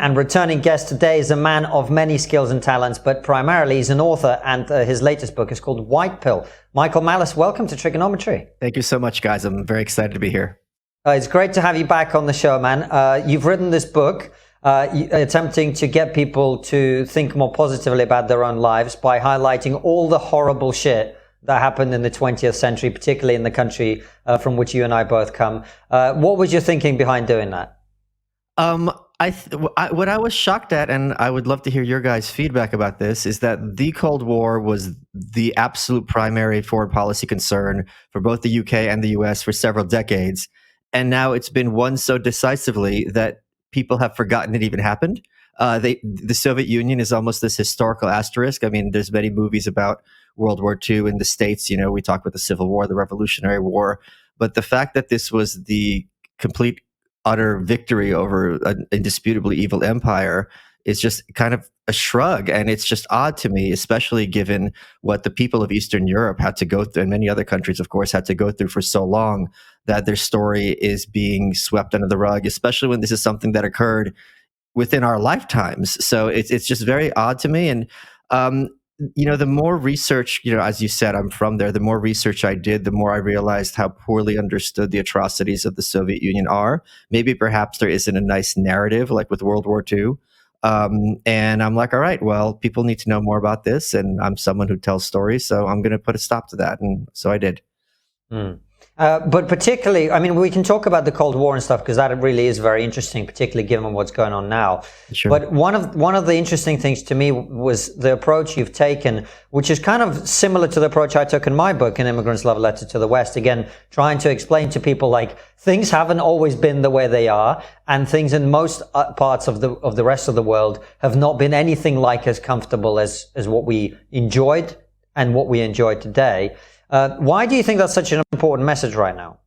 And returning guest today is a man of many skills and talents, but primarily he's an author, and his latest book is called White Pill. Michael Malice, welcome to TRIGGERnometry. Thank you so much, guys. I'm very excited to be here. It's great to have you back on the show, man. You've written this book attempting to get people to think more positively about their own lives by highlighting all the horrible shit that happened in the 20th century, particularly in the country from which you and I both come. What was your thinking behind doing that? What I was shocked at, and I would love to hear your guys' feedback about this, is that the Cold War was the absolute primary foreign policy concern for both the UK and the US for several decades. And now it's been won so decisively that people have forgotten it even happened. The Soviet Union is almost this historical asterisk. I mean, there's many movies about World War II in the States. You know, we talk about the Civil War, the Revolutionary War. But the fact that this was the complete utter victory over an indisputably evil empire is just kind of a shrug. And it's just odd to me, especially given what the people of Eastern Europe had to go through, and many other countries, of course, had to go through for so long, that their story is being swept under the rug, especially when this is something that occurred within our lifetimes. So it's just very odd to me. And you know, the more research, you know, as you said, I'm from there, the more research I did, the more I realized how poorly understood the atrocities of the Soviet Union are. Maybe perhaps there isn't a nice narrative like with World War II. And I'm like, all right, well, people need to know more about this. And I'm someone who tells stories, so I'm going to put a stop to that. And so I did. But particularly, I mean, we can talk about the Cold War and stuff because that really is very interesting, particularly given what's going on now. Sure. But one of the interesting things to me was the approach you've taken, which is kind of similar to the approach I took in my book, An Immigrant's Love Letter to the West. Again, trying to explain to people like things haven't always been the way they are, and things in most parts of the rest of the world have not been anything like as comfortable as what we enjoyed and what we enjoy today. Why do you think that's such an important message right now?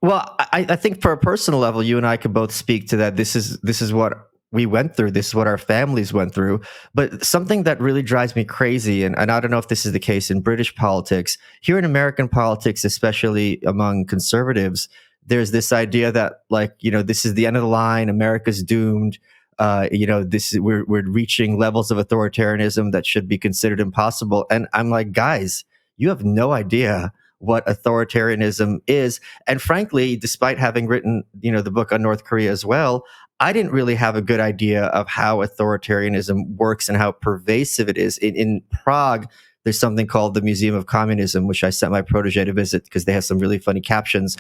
Well, I think for a personal level, you and I could both speak to that. This is what we went through. This is what our families went through. But something that really drives me crazy, and I don't know if this is the case in British politics, here in American politics, especially among conservatives, there's this idea that, like, you know, this is the end of the line. America's doomed. You know, we're reaching levels of authoritarianism that should be considered impossible. And I'm like, guys, you have no idea what authoritarianism is. And frankly, despite having written, you know, the book on North Korea as well, I didn't really have a good idea of how authoritarianism works and how pervasive it is. In Prague, there's something called the Museum of Communism, which I sent my protege to visit because they have some really funny captions,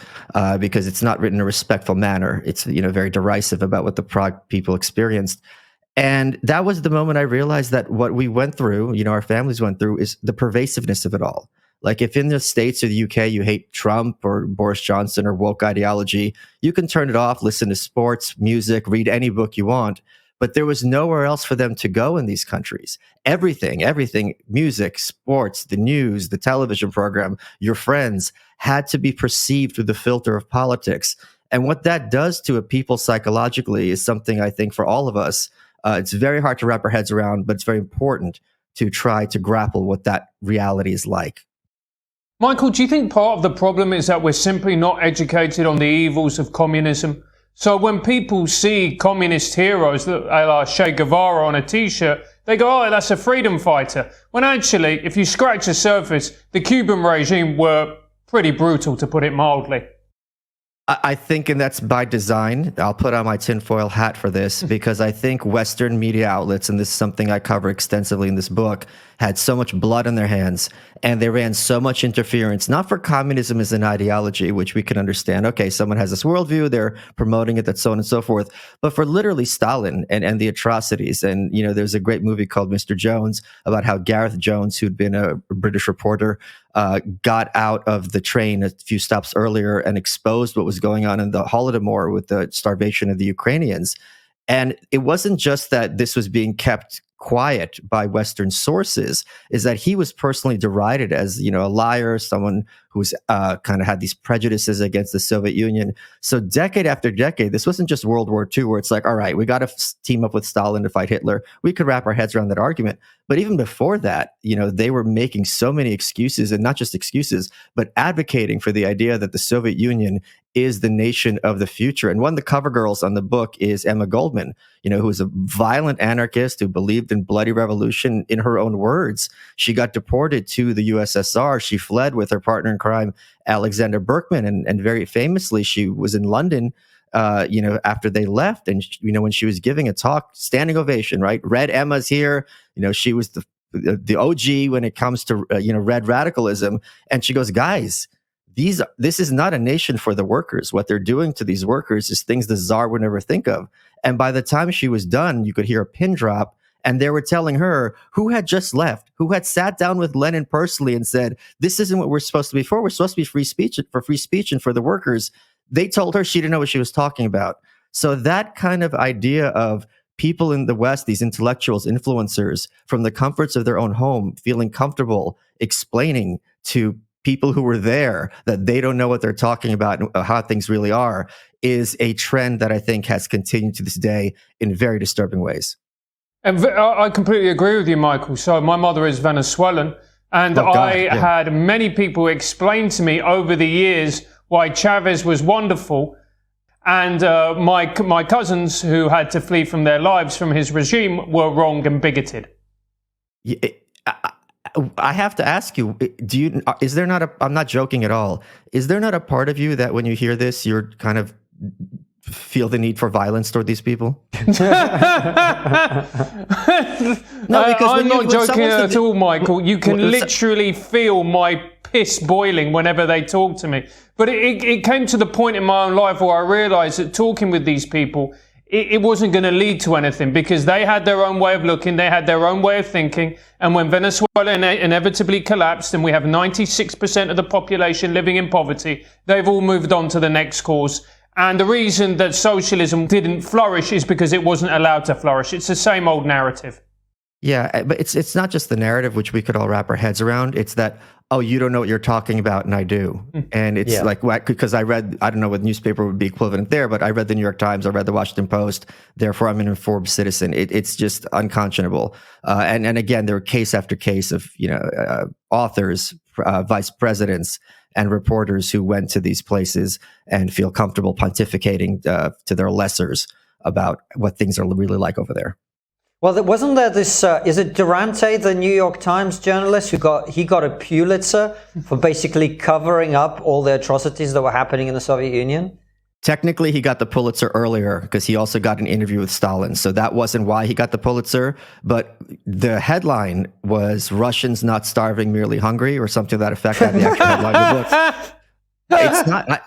because it's not written in a respectful manner. It's, you know, very derisive about what the Prague people experienced. And that was the moment I realized that what we went through, you know, our families went through, is the pervasiveness of it all. Like, if in the States or the UK you hate Trump or Boris Johnson or woke ideology, you can turn it off, listen to sports, music, read any book you want. But there was nowhere else for them to go in these countries. Everything, music, sports, the news, the television program, your friends, had to be perceived through the filter of politics. And what that does to a people psychologically is something I think for all of us, it's very hard to wrap our heads around, but it's very important to try to grapple what that reality is like. Michael, do you think part of the problem is that we're simply not educated on the evils of communism? So when people see communist heroes like Che Guevara on a t-shirt, they go, oh, that's a freedom fighter. When actually, if you scratch the surface, the Cuban regime were pretty brutal, to put it mildly. I think, and that's by design, I'll put on my tinfoil hat for this, because I think Western media outlets, and this is something I cover extensively in this book, had so much blood on their hands, and they ran so much interference, not for communism as an ideology, which we can understand. Okay, someone has this worldview, they're promoting it, that's so on and so forth, but for literally Stalin and the atrocities. And, you know, there's a great movie called Mr. Jones about how Gareth Jones, who'd been a British reporter, got out of the train a few stops earlier and exposed what was going on in the Holodomor with the starvation of the Ukrainians. And it wasn't just that this was being kept quiet by Western sources, is that he was personally derided as, you know, a liar, someone who's kind of had these prejudices against the Soviet Union. So decade after decade, this wasn't just World War II, where it's like, all right, we got to team up with Stalin to fight Hitler. We could wrap our heads around that argument. But even before that, you know, they were making so many excuses, and not just excuses, but advocating for the idea that the Soviet Union is the nation of the future. And one of the cover girls on the book is Emma Goldman, who is a violent anarchist who believed in bloody revolution. In her own words, she got deported to the USSR. She fled with her partner in crime, Alexander Berkman. And very famously, she was in London, after they left. And, when she was giving a talk, standing ovation, right? Red Emma's here. She was the OG when it comes to, red radicalism. And she goes, guys, this is not a nation for the workers. What they're doing to these workers is things the czar would never think of. And by the time she was done, you could hear a pin drop, and they were telling her, who had just left, who had sat down with Lenin personally and said, this isn't what we're supposed to be for. We're supposed to be free speech and for the workers. They told her she didn't know what she was talking about. So that kind of idea of people in the West, these intellectuals, influencers, from the comforts of their own home, feeling comfortable explaining to people who were there that they don't know what they're talking about and how things really are, is a trend that I think has continued to this day in very disturbing ways. And I completely agree with you, Michael. So my mother is Venezuelan, and had many people explain to me over the years why Chavez was wonderful. And my cousins who had to flee from their lives from his regime were wrong and bigoted. I have to ask you, is there not I'm not joking at all, is there not a part of you that when you hear this, you're kind of feel the need for violence toward these people? No, because I'm not joking at all, Michael. You can literally feel my piss boiling whenever they talk to me. But it came to the point in my own life where I realized that talking with these people, it wasn't going to lead to anything, because they had their own way of looking, they had their own way of thinking. And when Venezuela inevitably collapsed and we have 96% of the population living in poverty, they've all moved on to the next cause. And the reason that socialism didn't flourish is because it wasn't allowed to flourish. It's the same old narrative. Yeah, but it's not just the narrative, which we could all wrap our heads around. It's that, oh, you don't know what you're talking about, and I do. And it's like, because I read, I don't know what newspaper would be equivalent there, but I read the New York Times, I read the Washington Post, therefore I'm an informed citizen. It's just unconscionable. And again, there are case after case of, authors, vice presidents, and reporters who went to these places and feel comfortable pontificating to their lessers about what things are really like over there. Well, wasn't there this, is it Durante, the New York Times journalist, who got a Pulitzer for basically covering up all the atrocities that were happening in the Soviet Union? Technically, he got the Pulitzer earlier because he also got an interview with Stalin. So that wasn't why he got the Pulitzer. But the headline was Russians not starving, merely hungry, or something to that effect. I have the actual headline of the book. It's not.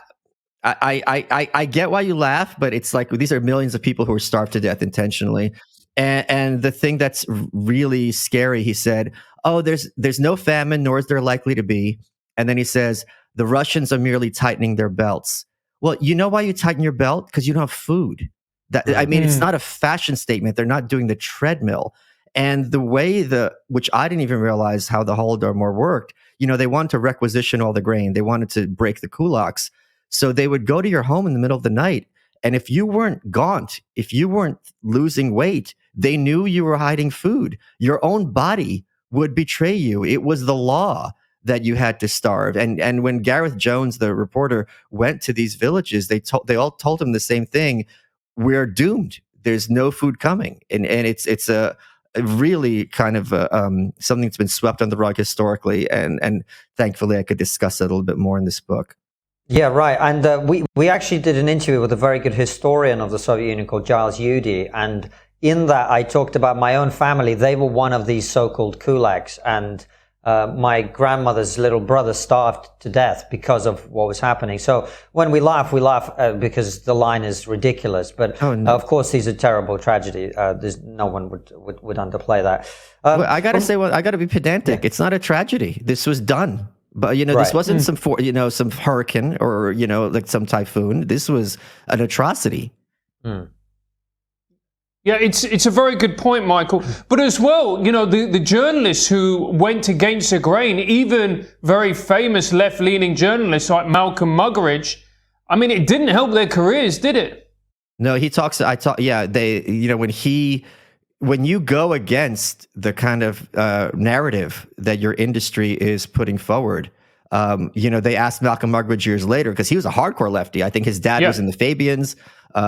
I get why you laugh, but it's like these are millions of people who are starved to death intentionally. And the thing that's really scary, he said, oh, there's no famine, nor is there likely to be. And then he says, the Russians are merely tightening their belts. Well, you know why you tighten your belt? Because you don't have food. It's not a fashion statement. They're not doing the treadmill. And the way which I didn't even realize how the Holodomor worked, they wanted to requisition all the grain. They wanted to break the kulaks. So they would go to your home in the middle of the night. And if you weren't gaunt, if you weren't losing weight, they knew you were hiding food. Your own body would betray you. It was the law that you had to starve. And when Gareth Jones, the reporter, went to these villages, they all told him the same thing. We're doomed. There's no food coming. And it's a really kind of something that's been swept on the rug historically. And thankfully I could discuss it a little bit more in this book. Yeah, right. And we actually did an interview with a very good historian of the Soviet Union called Giles Udy. And in that, I talked about my own family. They were one of these so-called kulaks. And my grandmother's little brother starved to death because of what was happening. So when we laugh because the line is ridiculous. But of course, these are terrible tragedy. No one would underplay that. Well, I got to say, I got to be pedantic. Yeah. It's not a tragedy. This was done. But, this wasn't some hurricane or, like some typhoon. This was an atrocity. Mm. Yeah, it's a very good point, Michael. But as well, the journalists who went against the grain, even very famous left-leaning journalists like Malcolm Muggeridge, it didn't help their careers, did it? No, when you go against the kind of narrative that your industry is putting forward, They asked Malcolm Muggeridge years later, because he was a hardcore lefty. I think his dad was in the Fabians.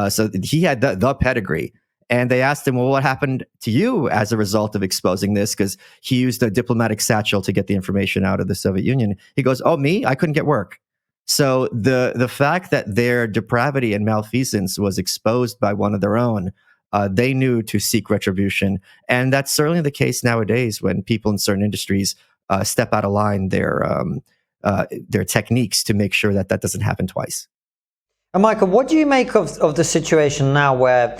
So he had the pedigree. And they asked him, well, what happened to you as a result of exposing this? Because he used a diplomatic satchel to get the information out of the Soviet Union. He goes, oh, me? I couldn't get work. So the fact that their depravity and malfeasance was exposed by one of their own, they knew to seek retribution. And that's certainly the case nowadays when people in certain industries step out of line their techniques to make sure that doesn't happen twice. And Michael, what do you make of the situation now where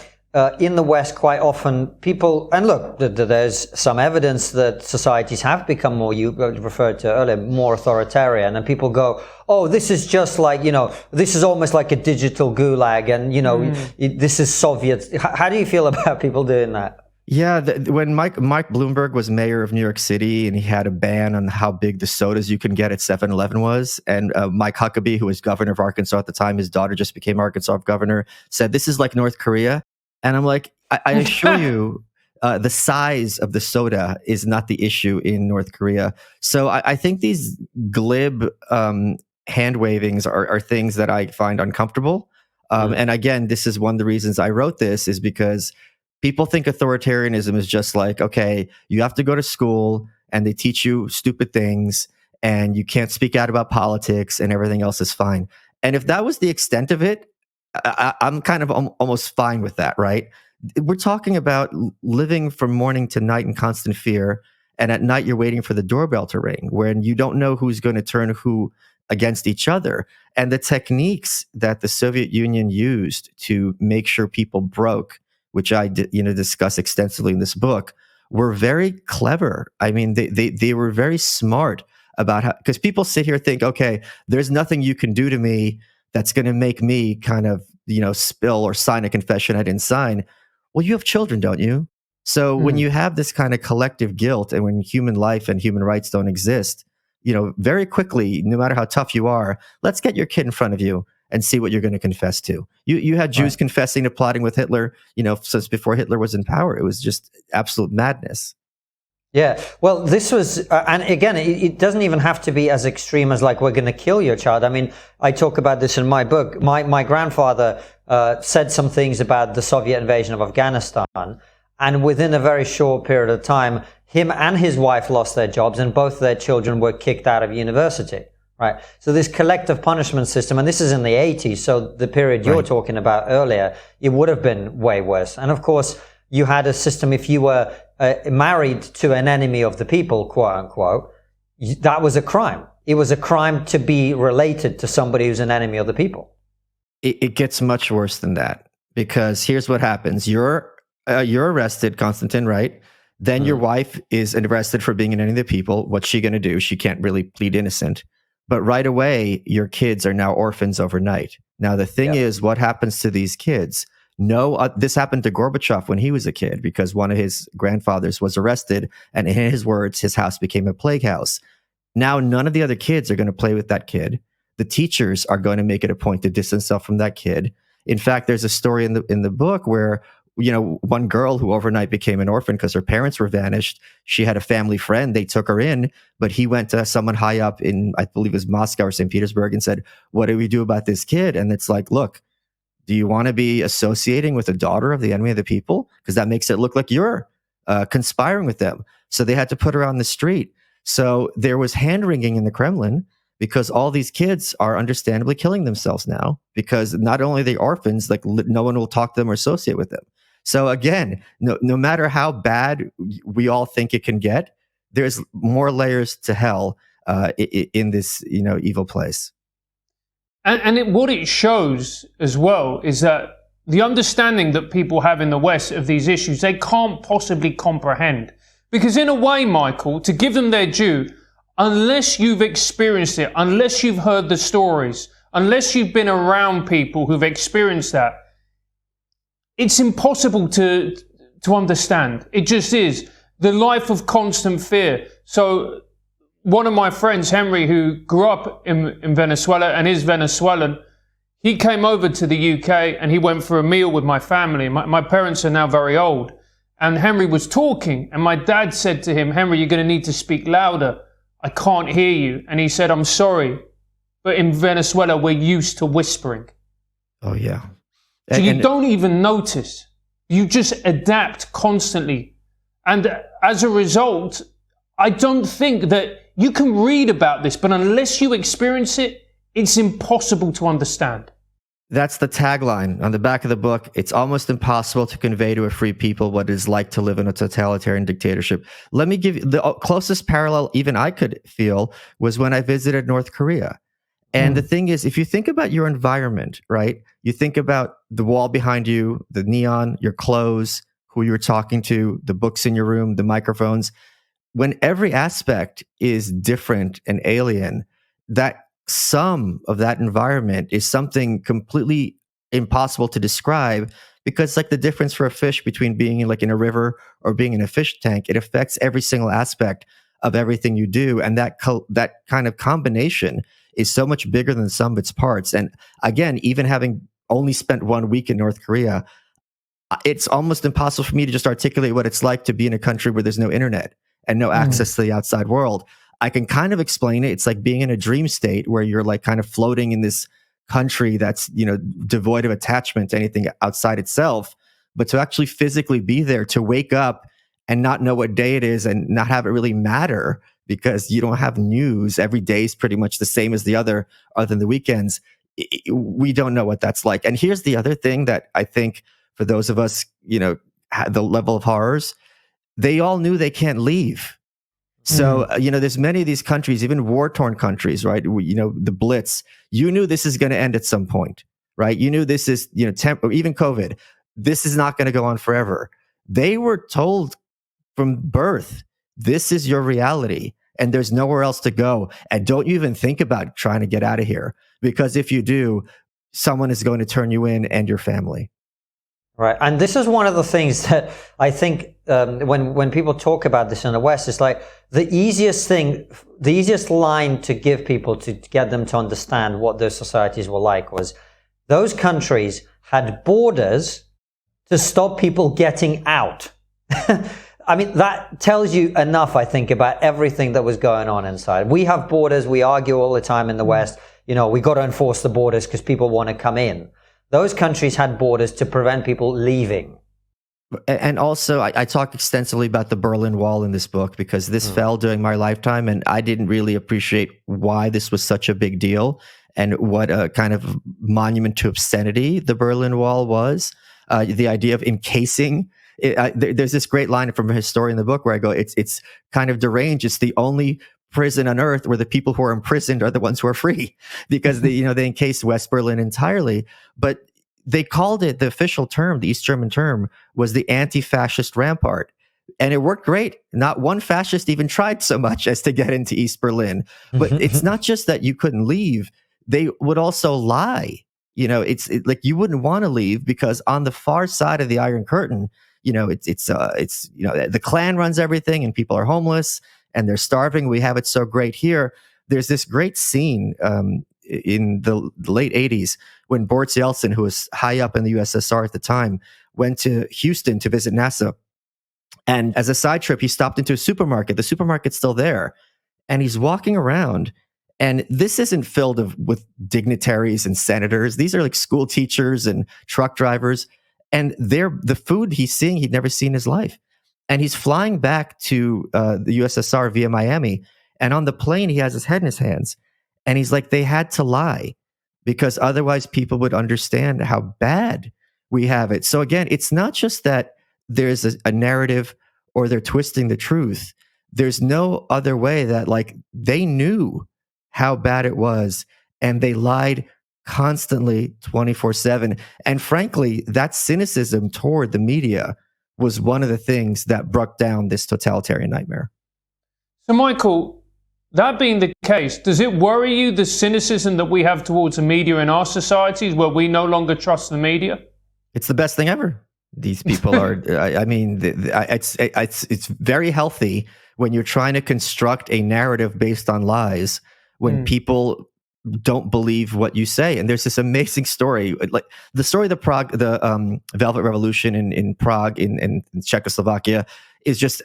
in the West, quite often people, and look, there's some evidence that societies have become more, you referred to earlier, more authoritarian, and people go, oh, this is just like, this is almost like a digital gulag, and, this is Soviet. How do you feel about people doing that? Yeah, when Mike Bloomberg was mayor of New York City and he had a ban on how big the sodas you can get at 7-Eleven was, and Mike Huckabee, who was governor of Arkansas at the time, his daughter just became Arkansas governor, said, this is like North Korea. And I'm like, I assure you, the size of the soda is not the issue in North Korea. So I think these glib hand wavings are things that I find uncomfortable. And again, this is one of the reasons I wrote this, is because people think authoritarianism is just like, okay, you have to go to school and they teach you stupid things and you can't speak out about politics and everything else is fine. And if that was the extent of it, I'm kind of almost fine with that, right? We're talking about living from morning to night in constant fear. And at night, you're waiting for the doorbell to ring when you don't know who's going to turn who against each other. And the techniques that the Soviet Union used to make sure people broke, which I discuss extensively in this book, were very clever. I mean, they were very smart about how, because people sit here and think, okay, there's nothing you can do to me that's going to make me kind of, spill or sign a confession I didn't sign. Well, you have children, don't you? So when you have this kind of collective guilt and when human life and human rights don't exist, very quickly, no matter how tough you are, let's get your kid in front of you and see what you're going to confess to. You had Jews confessing to plotting with Hitler, since before Hitler was in power. It was just absolute madness. Yeah, well, this was, and again, it doesn't even have to be as extreme as like, we're going to kill your child. I mean, I talk about this in my book. My grandfather said some things about the Soviet invasion of Afghanistan, and within a very short period of time, him and his wife lost their jobs, and both their children were kicked out of university. Right. So this collective punishment system, and this is in the 80s, so the period you're talking about earlier, it would have been way worse. And of course, you had a system, if you were married to an enemy of the people, quote unquote, that was a crime. It was a crime to be related to somebody who's an enemy of the people. It gets much worse than that, because here's what happens. You're arrested, Konstantin, right? Then your wife is arrested for being an enemy of the people. What's she going to do? She can't really plead innocent. But right away, your kids are now orphans overnight. Now, the thing is, what happens to these kids? This happened to Gorbachev when he was a kid, because one of his grandfathers was arrested, and in his words, his house became a plague house. Now, none of the other kids are going to play with that kid. The teachers are going to make it a point to distance themselves from that kid. In fact, there's a story in the book where, one girl who overnight became an orphan because her parents were vanished. She had a family friend. They took her in, but he went to someone high up in, I believe it was Moscow or St. Petersburg, and said, what do we do about this kid? And it's like, look, do you want to be associating with a daughter of the enemy of the people? Because that makes it look like you're conspiring with them. So they had to put her on the street. So there was hand-wringing in the Kremlin, because all these kids are understandably killing themselves now, because not only are they orphans, like no one will talk to them or associate with them. So again, no matter how bad we all think it can get, there's more layers to hell in this evil place. And what it shows as well is that the understanding that people have in the West of these issues, they can't possibly comprehend. Because in a way, Michael, to give them their due, unless you've experienced it, unless you've heard the stories, unless you've been around people who've experienced that, it's impossible to understand. It just is. The life of constant fear. So one of my friends, Henry, who grew up in Venezuela and is Venezuelan, he came over to the UK and he went for a meal with my family. My parents are now very old. And Henry was talking, and my dad said to him, Henry, you're going to need to speak louder. I can't hear you. And he said, I'm sorry, but in Venezuela, we're used to whispering. Oh, yeah. So you don't even notice. You just adapt constantly. And as a result, I don't think that you can read about this, but unless you experience it, it's impossible to understand. That's the tagline on the back of the book. It's almost impossible to convey to a free people what it is like to live in a totalitarian dictatorship. Let me give you the closest parallel even I could feel was when I visited North Korea. And the thing is, if you think about your environment, right? You think about the wall behind you, the neon, your clothes, who you're talking to, the books in your room, the microphones. When every aspect is different and alien, that sum of that environment is something completely impossible to describe, because like the difference for a fish between being like in a river or being in a fish tank, it affects every single aspect of everything you do. And that kind of combination is so much bigger than the sum of its parts. And again, even having only spent 1 week in North Korea, it's almost impossible for me to just articulate what it's like to be in a country where there's no internet and no access to the outside world. I can kind of explain it. It's like being in a dream state where you're like kind of floating in this country that's, devoid of attachment to anything outside itself. But to actually physically be there, to wake up and not know what day it is and not have it really matter because you don't have news. Every day is pretty much the same as the other than the weekends. We don't know what that's like. And here's the other thing that I think for those of us, the level of horrors, they all knew they can't leave. So, there's many of these countries, even war-torn countries, right? The Blitz, you knew this is going to end at some point, right? You knew this is, or even COVID, this is not going to go on forever. They were told from birth, this is your reality and there's nowhere else to go. And don't you even think about trying to get out of here, because if you do, someone is going to turn you in and your family. Right. And this is one of the things that I think when people talk about this in the West, it's like the easiest line to give people to get them to understand what those societies were like was those countries had borders to stop people getting out. I mean, that tells you enough, I think, about everything that was going on inside. We have borders. We argue all the time in the West. We got to enforce the borders because people want to come in. Those countries had borders to prevent people leaving. And also, I talk extensively about the Berlin Wall in this book because this fell during my lifetime, and I didn't really appreciate why this was such a big deal and what a kind of monument to obscenity the Berlin Wall was. The idea of encasing. There's this great line from a historian in the book where I go, it's kind of deranged. It's the only prison on earth where the people who are imprisoned are the ones who are free, because they encased West Berlin entirely. But they called it, the official term, the East German term, was the anti-fascist rampart. And it worked great. Not one fascist even tried so much as to get into East Berlin. But it's not just that you couldn't leave. They would also lie. It's like you wouldn't want to leave because on the far side of the Iron Curtain, the Klan runs everything and people are homeless and they're starving. We have it so great here. There's this great scene in the late 80s when Boris Yeltsin, who was high up in the USSR at the time, went to Houston to visit NASA. And as a side trip, he stopped into a supermarket. The supermarket's still there. And he's walking around. And this isn't filled with dignitaries and senators. These are like school teachers and truck drivers. And the food he's seeing, he'd never seen in his life. And he's flying back to the USSR via Miami. And on the plane, he has his head in his hands. And he's like, they had to lie because otherwise people would understand how bad we have it. So again, it's not just that there's a narrative or they're twisting the truth. There's no other way that like they knew how bad it was and they lied constantly 24/7. And frankly, that cynicism toward the media was one of the things that broke down this totalitarian nightmare. So Michael, that being the case, does it worry you, the cynicism that we have towards the media in our societies where we no longer trust the media? It's the best thing ever. These people are, it's very healthy when you're trying to construct a narrative based on lies, when people don't believe what you say. And there's this amazing story, like the story of the Velvet Revolution in Prague, in Czechoslovakia, is just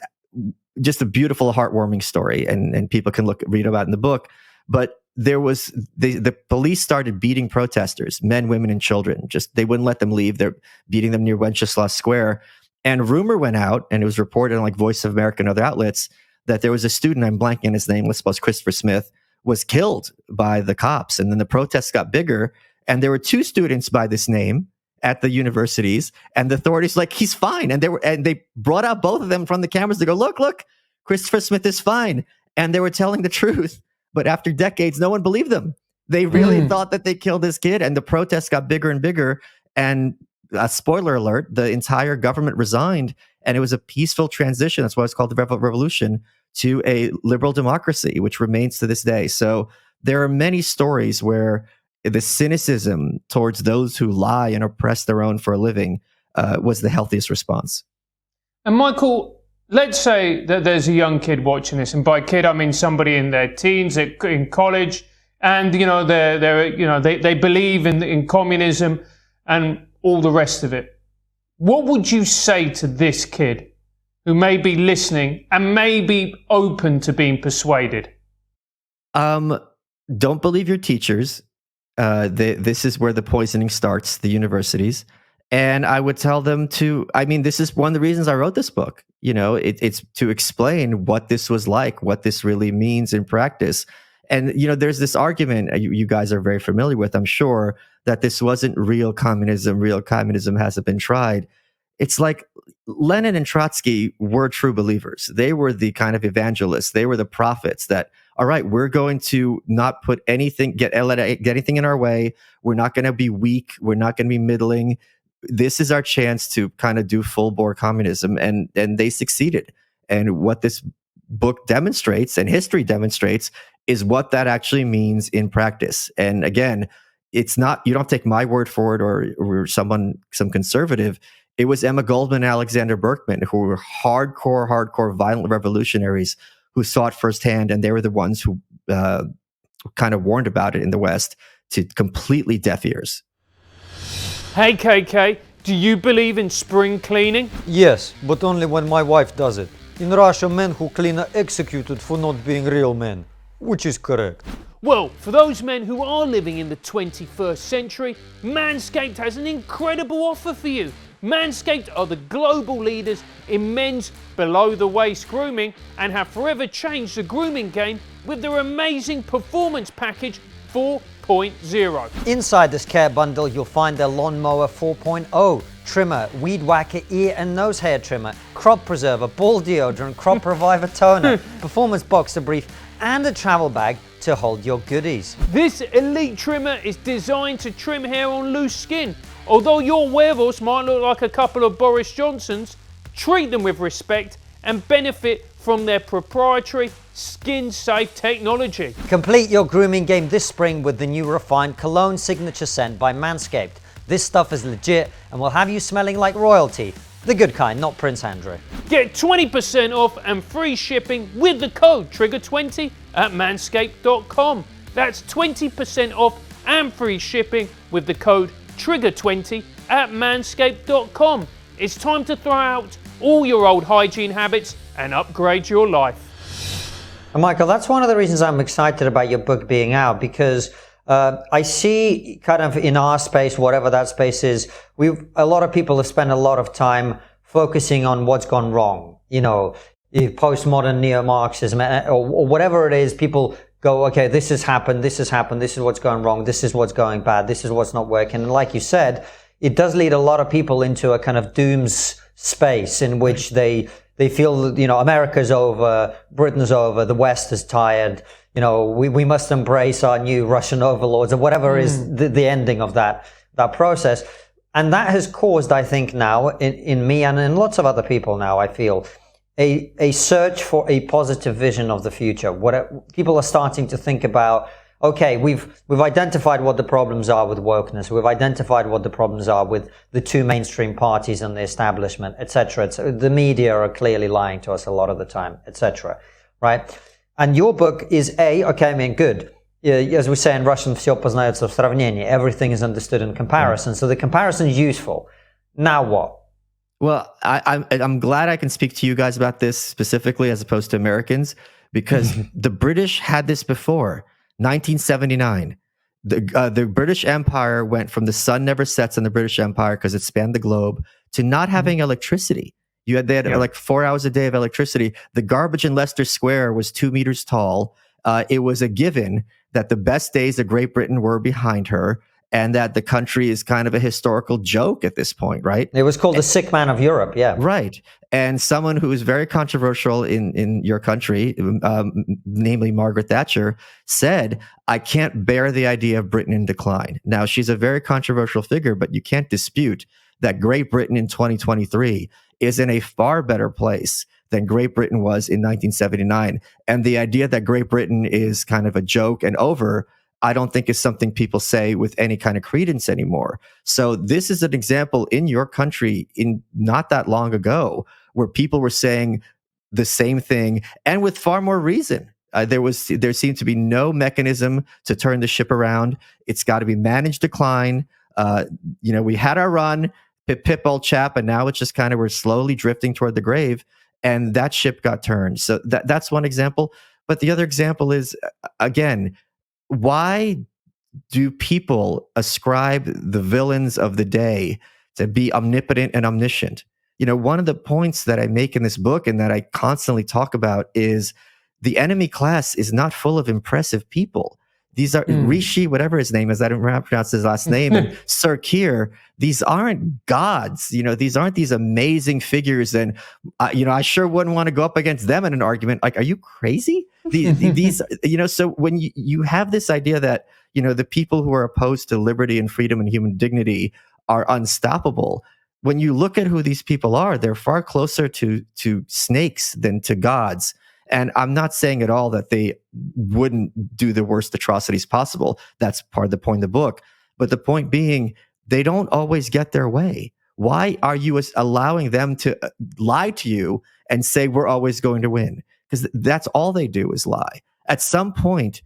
just a beautiful, heartwarming story, and people can read about it in the book. But there was the police started beating protesters, men, women, and children. They wouldn't let them leave. They're beating them near Wenceslas Square. And rumor went out, and it was reported on like Voice of America and other outlets, that there was a student, I'm blanking on his name, let's suppose Christopher Smith, was killed by the cops. And then the protests got bigger, and there were 2 students by this name at the universities, and the authorities like, he's fine. And they brought out both of them from the cameras to go, look, Christopher Smith is fine. And they were telling the truth. But after decades, no one believed them. They really thought that they killed this kid, and the protests got bigger and bigger. And spoiler alert, the entire government resigned, and it was a peaceful transition. That's why it's called the revolution, to a liberal democracy, which remains to this day. So there are many stories where the cynicism towards those who lie and oppress their own for a living was the healthiest response. And Michael, let's say that there's a young kid watching this, and by kid I mean somebody in their teens, in college, and they believe in communism and all the rest of it. What would you say to this kid who may be listening and may be open to being persuaded? Don't believe your teachers. This is where the poisoning starts, the universities. And I would tell them this is one of the reasons I wrote this book. It's to explain what this was like, what this really means in practice. And, there's this argument you guys are very familiar with, I'm sure, that this wasn't real communism. Real communism hasn't been tried. It's like Lenin and Trotsky were true believers. They were the kind of evangelists. They were the prophets that, all right, we're going to not put anything, get anything in our way. We're not going to be weak. We're not going to be middling. This is our chance to kind of do full bore communism. And they succeeded. And what this book demonstrates and history demonstrates is what that actually means in practice. And again, it's not, you don't take my word for it or some conservative. It was Emma Goldman and Alexander Berkman, who were hardcore violent revolutionaries who saw it firsthand, and they were the ones who kind of warned about it in the West to completely deaf ears. Hey KK, do you believe in spring cleaning? Yes, but only when my wife does it. In Russia, men who clean are executed for not being real men, which is correct. Well, for those men who are living in the 21st century, Manscaped has an incredible offer for you. Manscaped are the global leaders in men's below-the-waist grooming and have forever changed the grooming game with their amazing Performance Package 4.0. Inside this care bundle, you'll find their Lawnmower 4.0, trimmer, Weed Whacker ear and nose hair trimmer, crop preserver, ball deodorant, crop reviver toner, performance boxer brief, and a travel bag to hold your goodies. This elite trimmer is designed to trim hair on loose skin. Although your huevos might look like a couple of Boris Johnsons, treat them with respect and benefit from their proprietary skin-safe technology. Complete your grooming game this spring with the new refined cologne signature scent by Manscaped. This stuff is legit and will have you smelling like royalty. The good kind, not Prince Andrew. Get 20% off and free shipping with the code TRIGGER20 at manscaped.com. That's 20% off and free shipping with the code TRIGGER20 at manscaped.com. It's time to throw out all your old hygiene habits and upgrade your life. And Michael, that's one of the reasons I'm excited about your book being out, because I see kind of in our space, whatever that space is, a lot of people have spent a lot of time focusing on what's gone wrong. Postmodern neo-Marxism or whatever it is, people go, okay, this has happened, this is what's going wrong, this is what's going bad, this is what's not working. And like you said, it does lead a lot of people into a kind of dooms space in which they feel, America's over, Britain's over, the West is tired, we must embrace our new Russian overlords or whatever is the ending of that process. And that has caused, I think now, in me and in lots of other people now, I feel, a search for a positive vision of the future. People are starting to think about, okay, we've identified what the problems are with wokeness. We've identified what the problems are with the two mainstream parties and the establishment, etc. The media are clearly lying to us a lot of the time, etc. Right? And your book is good. As we say in Russian, все познается в сравнении. Everything is understood in comparison. So the comparison is useful. Now what? Well, I'm glad I can speak to you guys about this specifically as opposed to Americans, because the British had this before 1979. The British Empire went from the sun never sets in the British Empire because it spanned the globe to not having electricity. They had like 4 hours a day of electricity. The garbage in Leicester Square was 2 meters tall. It was a given that the best days of Great Britain were behind her, and that the country is kind of a historical joke at this point, right? It was called the sick man of Europe, yeah. Right. And someone who is very controversial in your country, namely Margaret Thatcher, said, I can't bear the idea of Britain in decline. Now, she's a very controversial figure, but you can't dispute that Great Britain in 2023 is in a far better place than Great Britain was in 1979. And the idea that Great Britain is kind of a joke and over, I don't think is something people say with any kind of credence anymore. So this is an example in your country in not that long ago where people were saying the same thing, and with far more reason. There seemed to be no mechanism to turn the ship around. It's got to be managed decline. We had our run, pip old chap, and now it's just kind of we're slowly drifting toward the grave, and that ship got turned. So that's one example. But the other example is, again, why do people ascribe the villains of the day to be omnipotent and omniscient? One of the points that I make in this book and that I constantly talk about is the enemy class is not full of impressive people. These are Rishi, whatever his name is, I don't pronounce his last name, and Sir Keir. These aren't gods. These aren't these amazing figures. And, I sure wouldn't want to go up against them in an argument. Like, are you crazy? These so when you have this idea that, the people who are opposed to liberty and freedom and human dignity are unstoppable, when you look at who these people are, they're far closer to snakes than to gods. And I'm not saying at all that they wouldn't do the worst atrocities possible. That's part of the point of the book. But the point being, they don't always get their way. Why are you allowing them to lie to you and say we're always going to win? Because that's all they do is lie. At some point,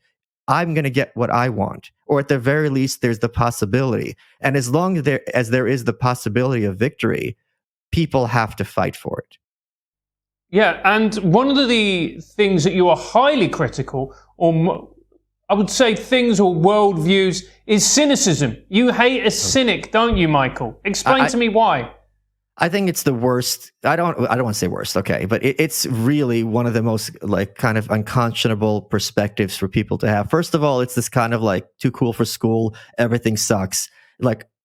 I'm going to get what I want, or at the very least, there's the possibility. And as long as there is the possibility of victory, people have to fight for it. Yeah, and one of the things that you are highly critical, or I would say things or worldviews, is cynicism. You hate a cynic, don't you, Michael? Explain to me why. I think it's the worst. I don't want to say worst, okay, but it's really one of the most kind of unconscionable perspectives for people to have. First of all, it's this kind of too cool for school, everything sucks.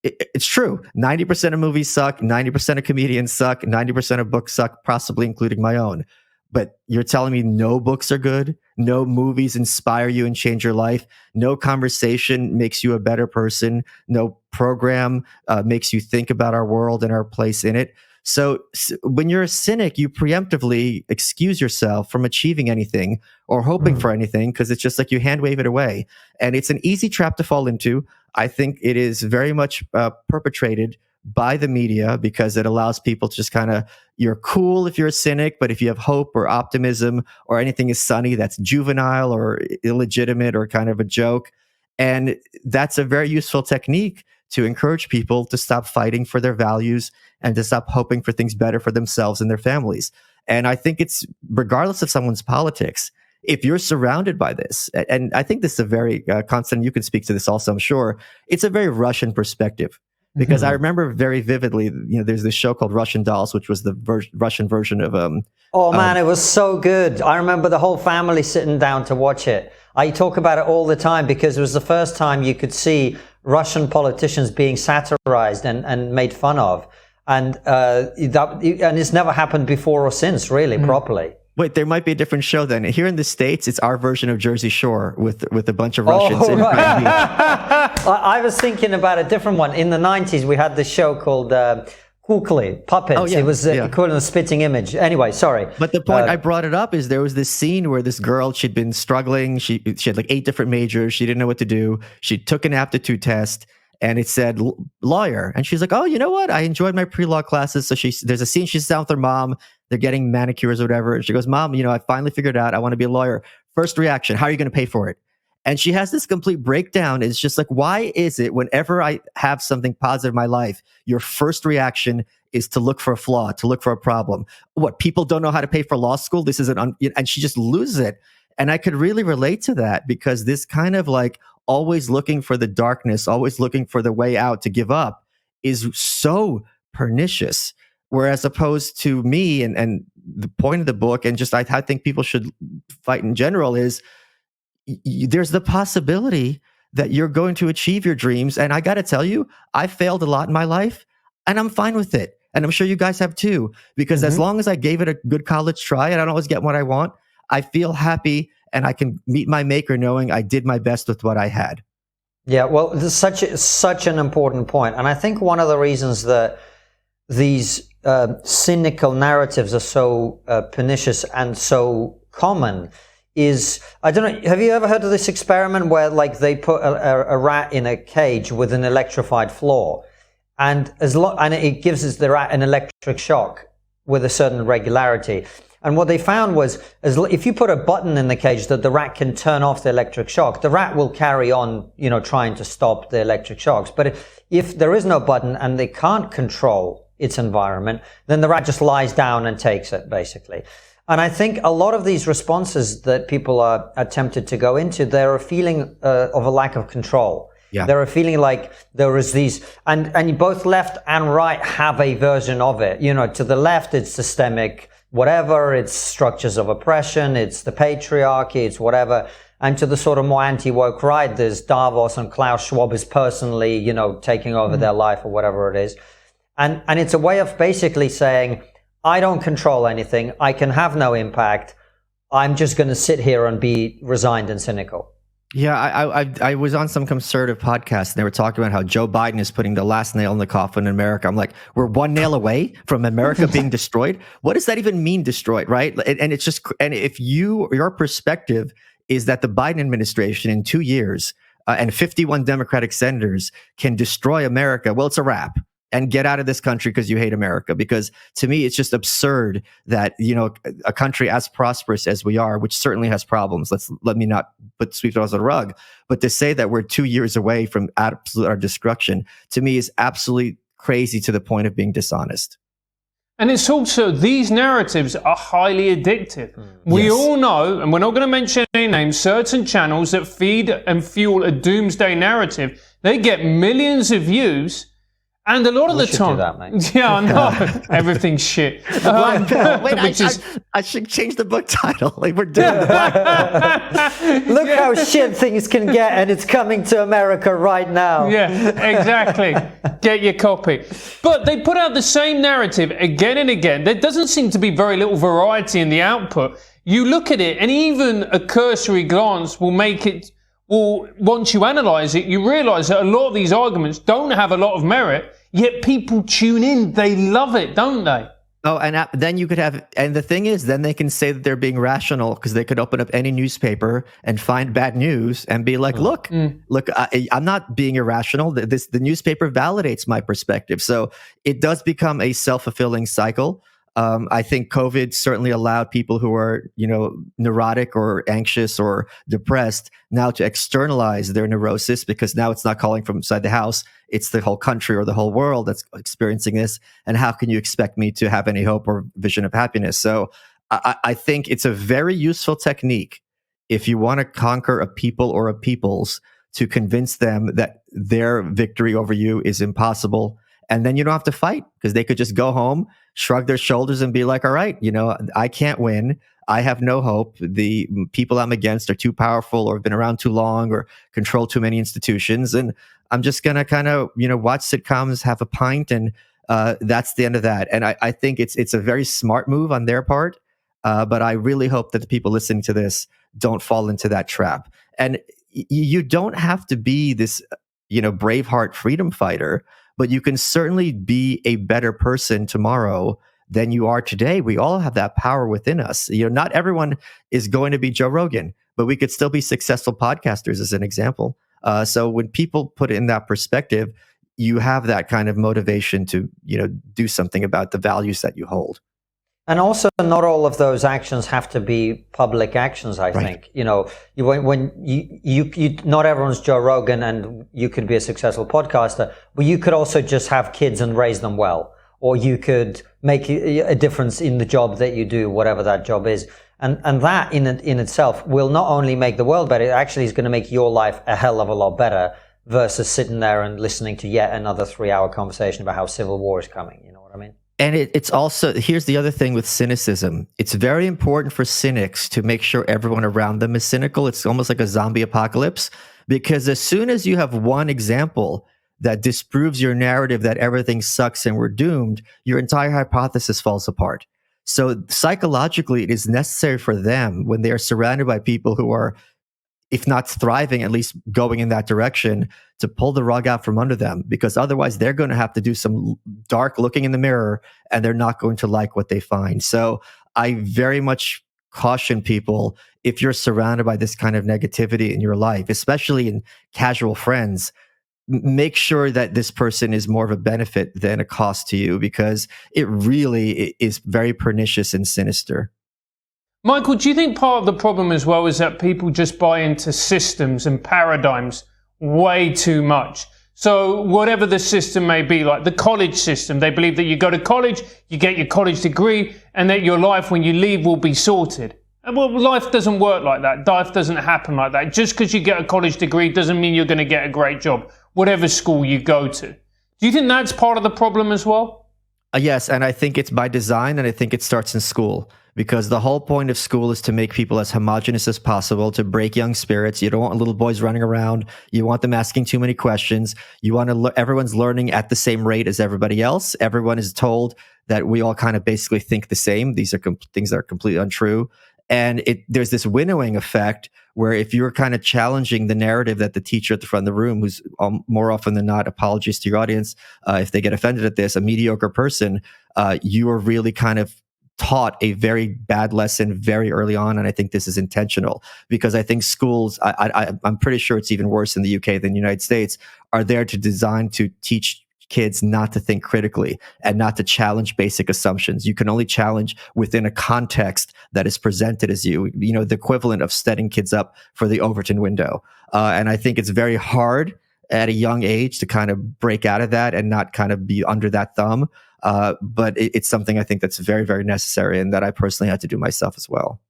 It's true. 90% of movies suck, 90% of comedians suck, 90% of books suck, possibly including my own. But you're telling me no books are good? No movies inspire you and change your life? No conversation makes you a better person? No program makes you think about our world and our place in it? So when you're a cynic, you preemptively excuse yourself from achieving anything or hoping for anything, because it's just like you hand wave it away. And it's an easy trap to fall into. I think it is very much perpetrated by the media because it allows people to just kind of, you're cool if you're a cynic, but if you have hope or optimism or anything is sunny, that's juvenile or illegitimate or kind of a joke. And that's a very useful technique to encourage people to stop fighting for their values and to stop hoping for things better for themselves and their families. And I think it's regardless of someone's politics, if you're surrounded by this, and I think this is a very, Konstantin, you can speak to this also, I'm sure, it's a very Russian perspective. Because I remember very vividly, there's this show called Russian Dolls, which was the Russian version of... oh man, it was so good. I remember the whole family sitting down to watch it. I talk about it all the time because it was the first time you could see Russian politicians being satirized and made fun of. And it's never happened before or since, really, properly. Wait, there might be a different show then. Here in the States, it's our version of Jersey Shore with a bunch of Russians in Palm Beach. I was thinking about a different one. In the 90s, we had this show called Kukli, Puppets. Oh, yeah, it was equivalent of Spitting Image. Anyway, sorry. But the point I brought it up is there was this scene where this girl, she'd been struggling. She had 8 different majors. She didn't know what to do. She took an aptitude test. And it said lawyer. And she's like, oh, you know what? I enjoyed my pre-law classes. So there's a scene, she's down with her mom. They're getting manicures or whatever. And she goes, Mom, I finally figured out I want to be a lawyer. First reaction, how are you going to pay for it? And she has this complete breakdown. It's just like, why is it whenever I have something positive in my life, your first reaction is to look for a flaw, to look for a problem? What, people don't know how to pay for law school? This is and she just loses it. And I could really relate to that, because this kind of like always looking for the darkness, always looking for the way out to give up is so pernicious. Whereas opposed to me, and the point of the book, and just I think people should fight in general, is there's the possibility that you're going to achieve your dreams. And I got to tell you, I failed a lot in my life, and I'm fine with it. And I'm sure you guys have too, because as long as I gave it a good college try, and I don't always get what I want, I feel happy, and I can meet my maker knowing I did my best with what I had. Yeah, well, this is such an important point. And I think one of the reasons that these cynical narratives are so pernicious and so common is, I don't know, have you ever heard of this experiment where like they put a rat in a cage with an electrified floor, and it gives the rat an electric shock with a certain regularity. And what they found was, if you put a button in the cage that the rat can turn off the electric shock, the rat will carry on, trying to stop the electric shocks. But if there is no button and they can't control its environment, then the rat just lies down and takes it, basically. And I think a lot of these responses that people are tempted to go into, they're a feeling of a lack of control. Yeah. They're a feeling like there is these, and both left and right have a version of it. To the left, it's systemic whatever, it's structures of oppression, it's the patriarchy, it's whatever. And to the sort of more anti-woke right, there's Davos and Klaus Schwab is personally, taking over their life or whatever it is. And it's a way of basically saying, I don't control anything. I can have no impact. I'm just going to sit here and be resigned and cynical. Yeah, I was on some conservative podcast, and they were talking about how Joe Biden is putting the last nail in the coffin in America. I'm like, we're one nail away from America being destroyed. What does that even mean, destroyed, right? And it's just, and if your perspective is that the Biden administration in 2 years and 51 Democratic senators can destroy America, well, it's a wrap. And get out of this country because you hate America. Because to me, it's just absurd that, a country as prosperous as we are, which certainly has problems. Let me not sweep those under the rug. But to say that we're 2 years away from absolute destruction, to me is absolutely crazy, to the point of being dishonest. And it's also, these narratives are highly addictive. We all know, and we're not going to mention any names, certain channels that feed and fuel a doomsday narrative, they get millions of views. And a lot of the time, do that, mate. Yeah, I know. Everything's shit. Wait, I should change the book title. Like, we're doing Look how shit things can get, and it's coming to America right now. Yeah, exactly. Get your copy. But they put out the same narrative again and again. There doesn't seem to be very little variety in the output. You look at it, and even a cursory glance will make it. Well, once you analyze it, you realize that a lot of these arguments don't have a lot of merit, yet people tune in. They love it, don't they? Oh, and then you could have, and the thing is, then they can say that they're being rational, because they could open up any newspaper and find bad news and be like, look, I'm not being irrational. The newspaper validates my perspective. So it does become a self-fulfilling cycle. I think COVID certainly allowed people who are, neurotic or anxious or depressed now to externalize their neurosis, because now it's not calling from inside the house. It's the whole country or the whole world that's experiencing this. And how can you expect me to have any hope or vision of happiness? So I think it's a very useful technique if you want to conquer a people or a peoples, to convince them that their victory over you is impossible. And then you don't have to fight, because they could just go home, shrug their shoulders, and be like, all right, I can't win. I have no hope. The people I'm against are too powerful, or have been around too long, or control too many institutions. And I'm just going to kind of, watch sitcoms, have a pint, and that's the end of that. And I think it's a very smart move on their part. But I really hope that the people listening to this don't fall into that trap. And you don't have to be this, Braveheart freedom fighter, but you can certainly be a better person tomorrow than you are today. We all have that power within us. Not everyone is going to be Joe Rogan, but we could still be successful podcasters, as an example. So when people put it in that perspective, you have that kind of motivation to, do something about the values that you hold. And also, not all of those actions have to be public actions. I think, when you not everyone's Joe Rogan, and you could be a successful podcaster, but you could also just have kids and raise them well, or you could make a difference in the job that you do, whatever that job is. And that in itself will not only make the world better, it actually is going to make your life a hell of a lot better versus sitting there and listening to yet another 3-hour conversation about how civil war is coming. You know what I mean? And it's also, here's the other thing with cynicism. It's very important for cynics to make sure everyone around them is cynical. It's almost like a zombie apocalypse, because as soon as you have one example that disproves your narrative that everything sucks and we're doomed, your entire hypothesis falls apart. So psychologically, it is necessary for them, when they are surrounded by people who are, if not thriving, at least going in that direction, to pull the rug out from under them, because otherwise they're going to have to do some dark looking in the mirror, and they're not going to like what they find. So I very much caution people, if you're surrounded by this kind of negativity in your life, especially in casual friends, make sure that this person is more of a benefit than a cost to you, because it really is very pernicious and sinister. Michael, do you think part of the problem as well is that people just buy into systems and paradigms way too much? So whatever the system may be, like the college system, they believe that you go to college, you get your college degree, and that your life when you leave will be sorted. And well, life doesn't work like that. Life doesn't happen like that. Just because you get a college degree doesn't mean you're going to get a great job, whatever school you go to. Do you think that's part of the problem as well? Yes, and I think it's by design, and I think it starts in school. Because the whole point of school is to make people as homogenous as possible, to break young spirits. You don't want little boys running around. You want them asking too many questions. You want to everyone's learning at the same rate as everybody else. Everyone is told that we all kind of basically think the same. These are things that are completely untrue. And there's this winnowing effect where if you're kind of challenging the narrative that the teacher at the front of the room, who's more often than not, apologies to your audience if they get offended at this, a mediocre person, you are really kind of taught a very bad lesson very early on. And I think this is intentional, because I think schools, I'm pretty sure it's even worse in the UK than the United States, are there to design to teach kids not to think critically and not to challenge basic assumptions. You can only challenge within a context that is presented as the equivalent of setting kids up for the Overton window. And I think it's very hard at a young age to kind of break out of that and not kind of be under that thumb. But it's something I think that's very, very necessary, and that I personally had to do myself as well.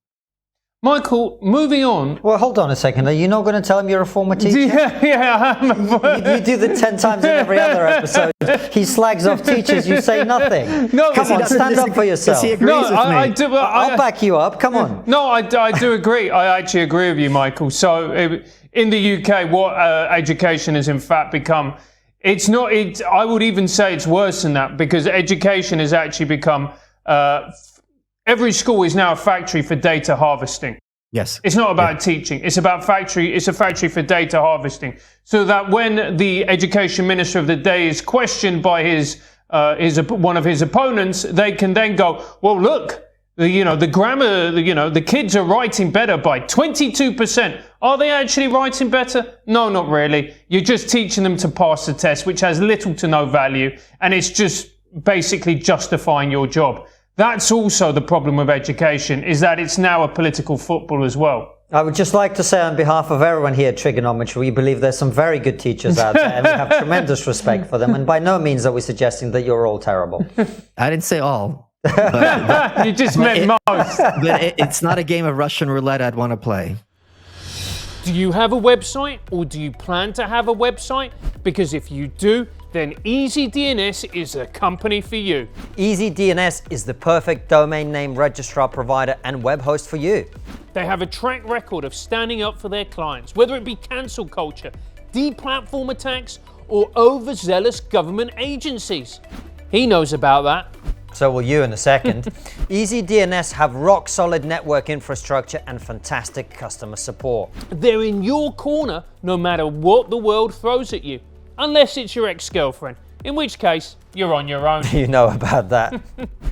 Michael, moving on. Well, hold on a second. Are you not going to tell him you're a former teacher? Yeah, I am. You do the 10 times in every other episode. He slags off teachers, you say nothing. No, come on, stand up for yourself. He agrees with me. I'll back you up. Come on. No, I do agree. I actually agree with you, Michael. So in the UK, what education has in fact become, it's not. I would even say it's worse than that, because education has actually become. Every school is now a factory for data harvesting. Yes. It's not about teaching. It's about it's a factory for data harvesting. So that when the education minister of the day is questioned by one of his opponents, they can then go, well, look, the grammar, the kids are writing better by 22%. Are they actually writing better? No, not really. You're just teaching them to pass the test, which has little to no value. And it's just basically justifying your job. That's also the problem with education, is that it's now a political football as well. I would just like to say on behalf of everyone here at TRIGGERnometry, we believe there's some very good teachers out there, and we have tremendous respect for them. And by no means are we suggesting that you're all terrible. I didn't say all. You just meant most. But it's not a game of Russian roulette I'd want to play. Do you have a website, or do you plan to have a website? Because if you do, then EasyDNS is the company for you. EasyDNS is the perfect domain name registrar provider and web host for you. They have a track record of standing up for their clients, whether it be cancel culture, deplatform attacks, or overzealous government agencies. He knows about that. So will you in a second. EasyDNS have rock solid network infrastructure and fantastic customer support. They're in your corner no matter what the world throws at you. Unless it's your ex-girlfriend, in which case, you're on your own. You know about that.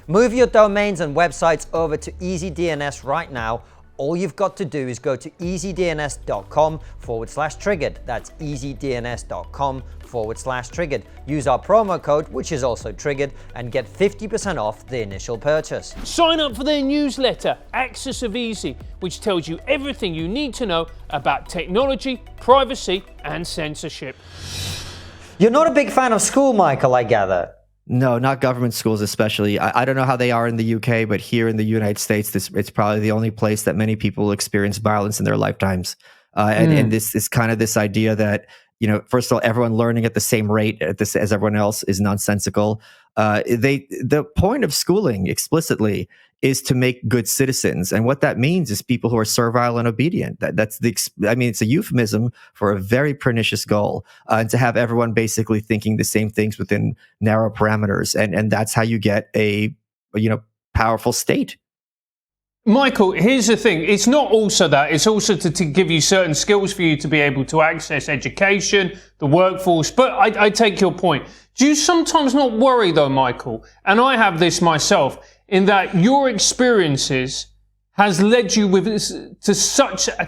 Move your domains and websites over to EasyDNS right now, All you've got to do is go to easydns.com/triggered. That's easydns.com/triggered. Use our promo code, which is also triggered, and get 50% off the initial purchase. Sign up for their newsletter, Axis of Easy, which tells you everything you need to know about technology, privacy, and censorship. You're not a big fan of school, Michael, I gather. No, not government schools especially. I don't know how they are in the UK, but here in the United States, it's probably the only place that many people experience violence in their lifetimes. And this is kind of this idea that, first of all, everyone learning at the same rate as everyone else is nonsensical. The point of schooling explicitly is to make good citizens, and what that means is people who are servile and obedient. It's a euphemism for a very pernicious goal, and to have everyone basically thinking the same things within narrow parameters, and that's how you get a powerful state. Michael, here's the thing. It's not also that. It's also to give you certain skills for you to be able to access education, the workforce. But I take your point. Do you sometimes not worry, though, Michael, and I have this myself, in that your experiences has led you to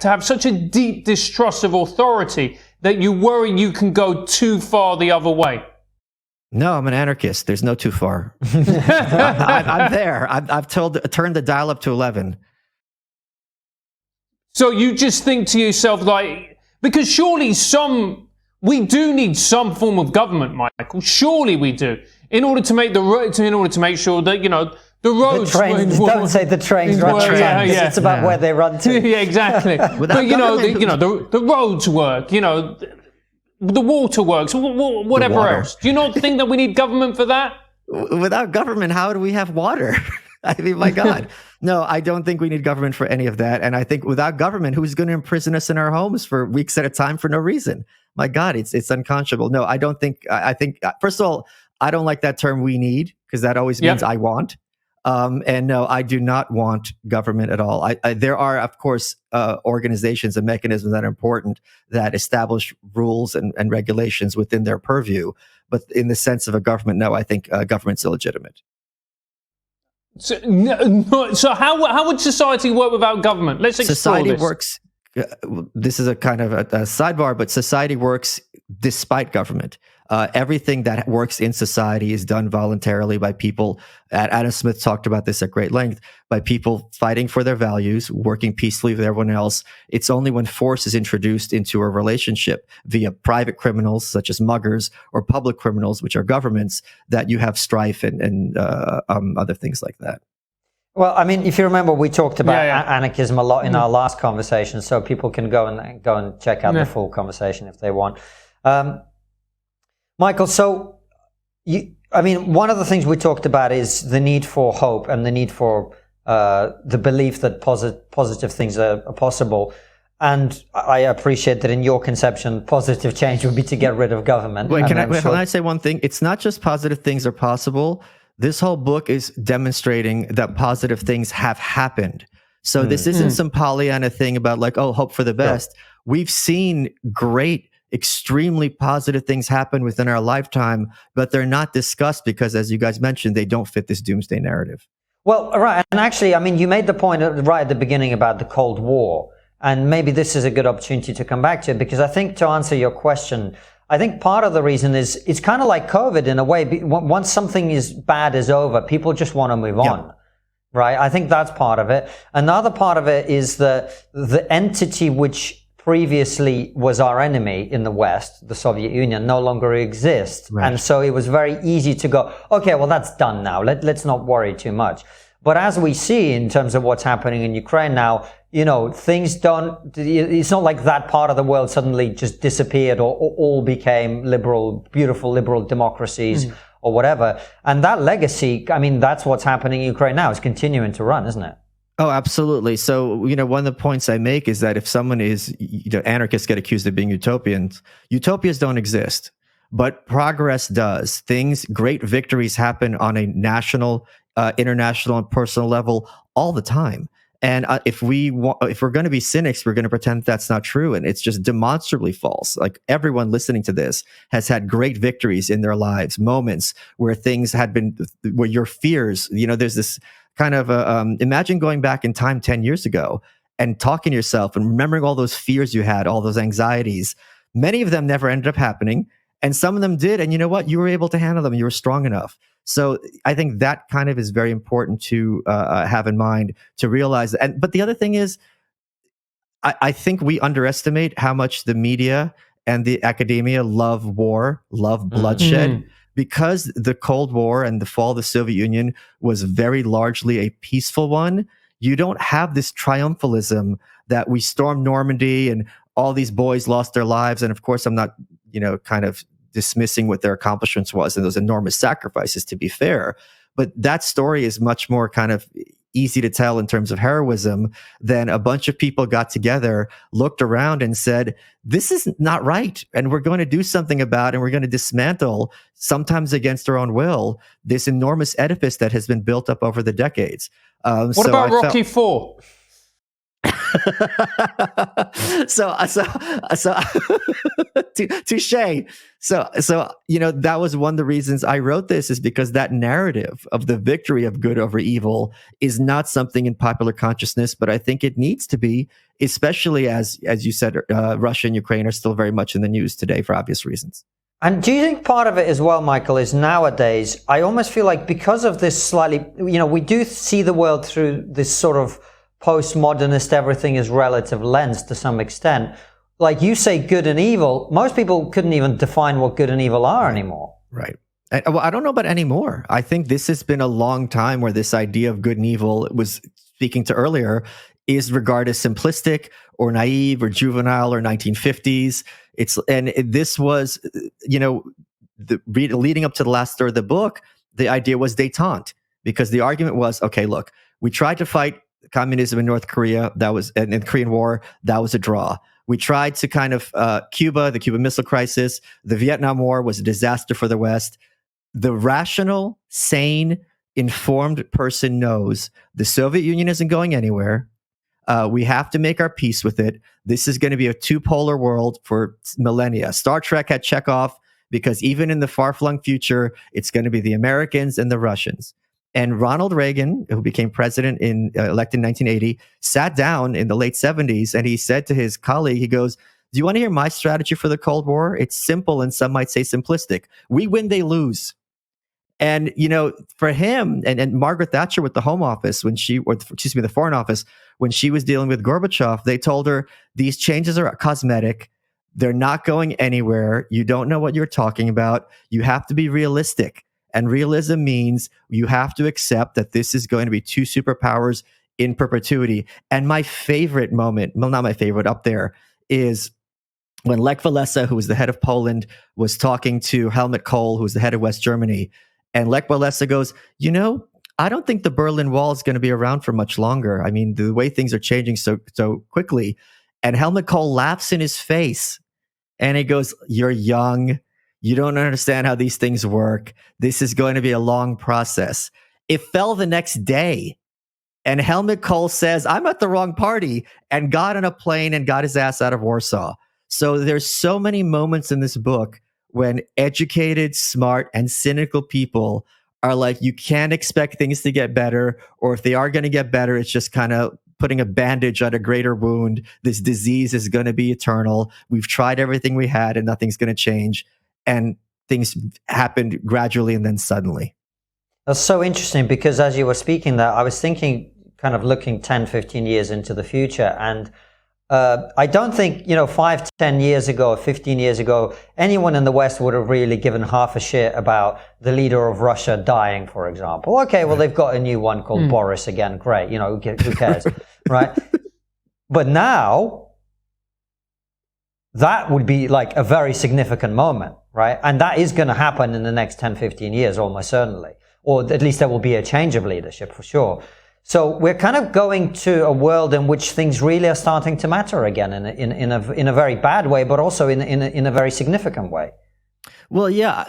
have such a deep distrust of authority that you worry you can go too far the other way? No, I'm an anarchist. There's no too far. I'm there. I've turned the dial up to 11. So you just think to yourself, because surely we do need some form of government, Michael. Surely we do, in order to make sure that the roads. The trains. Don't say the trains run to time. It's about where they run to. Yeah, exactly. But the roads work. The water works, whatever else. Do you not think that we need government for that? Without government, how do we have water? I mean, my God. No, I don't think we need government for any of that. And I think without government, who's going to imprison us in our homes for weeks at a time for no reason? My God, it's unconscionable. No, I don't think, I think, first of all, I don't like that term "we need," because that always means I want. And no, I do not want government at all. There are, of course, organizations and mechanisms that are important that establish rules and regulations within their purview. But in the sense of a government, no, I think government's illegitimate. So how would society work without government? Let's explore society this. Works. This is a kind of a sidebar, but society works despite government. Everything that works in society is done voluntarily by people. Adam Smith talked about this at great length, by people fighting for their values, working peacefully with everyone else. It's only when force is introduced into a relationship via private criminals, such as muggers, or public criminals, which are governments, that you have strife and other things like that. Well, I mean, if you remember, we talked about anarchism a lot in our last conversation, so people can go and check out the full conversation if they want. Michael, so one of the things we talked about is the need for hope and the need for the belief that positive things are possible. And I appreciate that in your conception, positive change would be to get rid of government. Wait, can I say one thing? It's not just positive things are possible. This whole book is demonstrating that positive things have happened. So this isn't some Pollyanna thing about hope for the best. Sure. We've seen great, extremely positive things happen within our lifetime, but they're not discussed because, as you guys mentioned, they don't fit this doomsday narrative. Well, right. And actually, you made the point right at the beginning about the Cold War. And maybe this is a good opportunity to come back to it, because I think to answer your question, I think part of the reason is it's kind of like COVID in a way. Once something bad is over, people just want to move on, right? I think that's part of it. Another part of it is the entity which previously was our enemy in the West, the Soviet Union, no longer exists. Right. And so it was very easy to go, okay, well, that's done now. Let's not worry too much. But as we see in terms of what's happening in Ukraine now, things it's not like that part of the world suddenly just disappeared or all became beautiful liberal democracies or whatever. And that legacy, that's what's happening in Ukraine now. It's continuing to run, isn't it? Oh, absolutely. So, one of the points I make is that if someone is, anarchists get accused of being utopians. Utopias don't exist, but progress does. Great victories happen on a national, international, and personal level all the time. And if we're going to be cynics, we're going to pretend that's not true. And it's just demonstrably false. Like, everyone listening to this has had great victories in their lives, moments where things had been, where your fears, there's this kind of imagine going back in time 10 years ago and talking to yourself and remembering all those fears you had, all those anxieties. Many of them never ended up happening, and some of them did. And you know what? You were able to handle them. You were strong enough. So I think that kind of is very important to have in mind, to realize. But the other thing is, I think we underestimate how much the media and the academia love war, love bloodshed, because the Cold War and the fall of the Soviet Union was very largely a peaceful one. You don't have this triumphalism that we stormed Normandy and all these boys lost their lives. And of course, I'm not, kind of dismissing what their accomplishments was and those enormous sacrifices, to be fair. But that story is much more kind of easy to tell in terms of heroism than a bunch of people got together, looked around and said, this is not right. And we're going to do something about it. And we're going to dismantle, sometimes against our own will, this enormous edifice that has been built up over the decades. What about Rocky IV? Touche. So that was one of the reasons I wrote this, is because that narrative of the victory of good over evil is not something in popular consciousness, but I think it needs to be, especially as you said, Russia and Ukraine are still very much in the news today for obvious reasons. And do you think part of it as well, Michael, is nowadays, I almost feel like because of this slightly, we do see the world through this sort of postmodernist, everything is relative lens to some extent. Like you say, good and evil, most people couldn't even define what good and evil are anymore. Right. Well, I don't know about anymore. I think this has been a long time where this idea of good and evil, was speaking to earlier, is regarded as simplistic or naive or juvenile or 1950s. This was, leading up to the last third of the book, the idea was détente, because the argument was, okay, look, we tried to fight communism in North Korea, in the Korean War, that was a draw. We tried to kind of Cuba, the Cuban Missile Crisis, the Vietnam War was a disaster for the West. The rational, sane, informed person knows the Soviet Union isn't going anywhere. We have to make our peace with it. This is going to be a two-polar world for millennia. Star Trek had Chekhov, because even in the far-flung future, it's going to be the Americans and the Russians. And Ronald Reagan, who became president elected in 1980, sat down in the late 70s and he said to his colleague, he goes, do you want to hear my strategy for the Cold War? It's simple, and some might say simplistic. We win, they lose. And, for him and Margaret Thatcher with the Home Office, the Foreign Office, when she was dealing with Gorbachev, they told her these changes are cosmetic. They're not going anywhere. You don't know what you're talking about. You have to be realistic. And realism means you have to accept that this is going to be two superpowers in perpetuity. And my favorite moment, well, not my favorite, up there, is when Lech Walesa, who was the head of Poland, was talking to Helmut Kohl, who was the head of West Germany. And Lech Walesa goes, I don't think the Berlin Wall is going to be around for much longer. I mean, the way things are changing so quickly. And Helmut Kohl laughs in his face. And he goes, you're young. You don't understand how these things work. This is going to be a long process. It fell the next day. And Helmut Kohl says, I'm at the wrong party, and got on a plane and got his ass out of Warsaw. So there's so many moments in this book when educated, smart, and cynical people are like, you can't expect things to get better, or if they are going to get better, it's just kind of putting a bandage on a greater wound. This disease is going to be eternal. We've tried everything we had and nothing's going to change. And things happened gradually and then suddenly. That's so interesting, because as you were speaking there, I was thinking, kind of looking 10, 15 years into the future. And I don't think, 5, 10 years ago, 15 years ago, anyone in the West would have really given half a shit about the leader of Russia dying, for example. Okay, well, they've got a new one called Boris again. Great. Who cares? Right. But now, that would be like a very significant moment, right? And that is going to happen in the next 10, 15 years, almost certainly. Or at least there will be a change of leadership for sure. So we're kind of going to a world in which things really are starting to matter again in a very bad way, but also in a very significant way. Well, yeah.